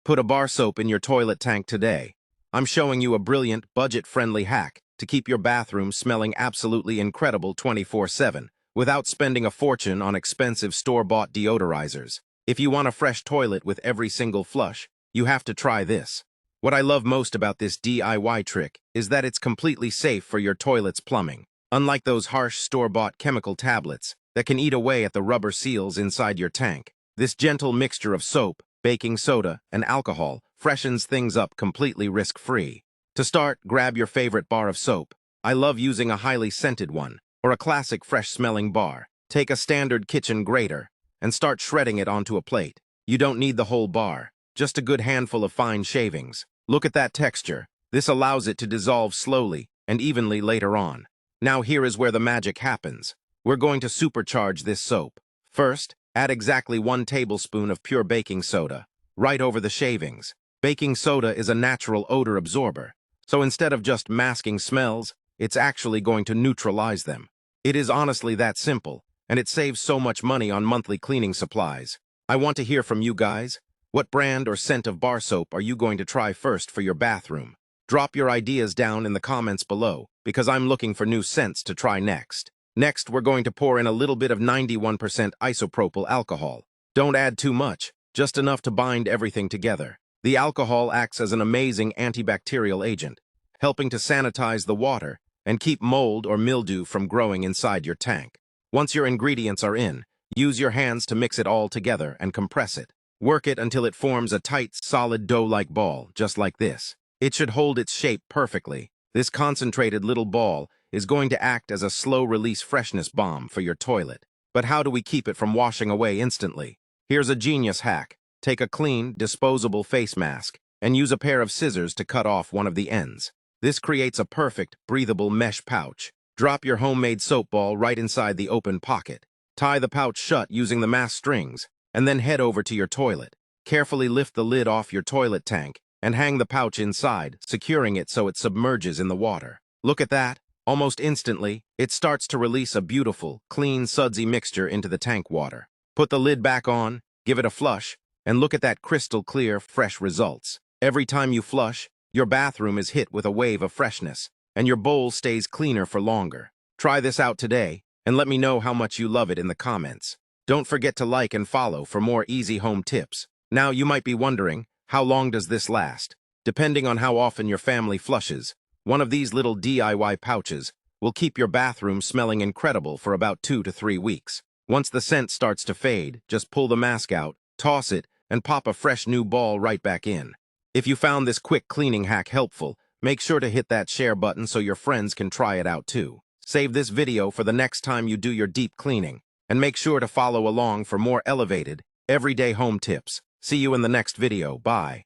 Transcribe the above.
Put a bar soap in your toilet tank today. I'm showing you a brilliant, budget-friendly hack to keep your bathroom smelling absolutely incredible 24/7 without spending a fortune on expensive store-bought deodorizers. If you want a fresh toilet with every single flush, you have to try this. What I love most about this DIY trick is that it's completely safe for your toilet's plumbing. Unlike those harsh store-bought chemical tablets that can eat away at the rubber seals inside your tank, this gentle mixture of soap, baking soda, and alcohol freshens things up completely risk-free. To start, grab your favorite bar of soap. I love using a highly scented one, or a classic fresh-smelling bar. Take a standard kitchen grater and start shredding it onto a plate. You don't need the whole bar, just a good handful of fine shavings. Look at that texture. This allows it to dissolve slowly and evenly later on. Now here is where the magic happens. We're going to supercharge this soap. First, add exactly 1 tablespoon of pure baking soda, right over the shavings. Baking soda is a natural odor absorber, so instead of just masking smells, it's actually going to neutralize them. It is honestly that simple, and it saves so much money on monthly cleaning supplies. I want to hear from you guys. What brand or scent of bar soap are you going to try first for your bathroom? Drop your ideas down in the comments below, because I'm looking for new scents to try next. Next, we're going to pour in a little bit of 91% isopropyl alcohol. Don't add too much, just enough to bind everything together. The alcohol acts as an amazing antibacterial agent, helping to sanitize the water and keep mold or mildew from growing inside your tank. Once your ingredients are in, use your hands to mix it all together and compress it. Work it until it forms a tight, solid dough-like ball, just like this. It should hold its shape perfectly. This concentrated little ball is going to act as a slow-release freshness bomb for your toilet. But how do we keep it from washing away instantly? Here's a genius hack. Take a clean, disposable face mask and use a pair of scissors to cut off one of the ends. This creates a perfect, breathable mesh pouch. Drop your homemade soap ball right inside the open pocket. Tie the pouch shut using the mask strings, and then head over to your toilet. Carefully lift the lid off your toilet tank and hang the pouch inside, securing it so it submerges in the water. Look at that. Almost instantly, it starts to release a beautiful, clean, sudsy mixture into the tank water. Put the lid back on, give it a flush, and look at that crystal clear, fresh results. Every time you flush, your bathroom is hit with a wave of freshness, and your bowl stays cleaner for longer. Try this out today, and let me know how much you love it in the comments. Don't forget to like and follow for more easy home tips. Now you might be wondering, how long does this last? Depending on how often your family flushes, one of these little DIY pouches will keep your bathroom smelling incredible for about 2 to 3 weeks. Once the scent starts to fade, just pull the mask out, toss it, and pop a fresh new ball right back in. If you found this quick cleaning hack helpful, make sure to hit that share button so your friends can try it out too. Save this video for the next time you do your deep cleaning, and make sure to follow along for more elevated, everyday home tips. See you in the next video. Bye.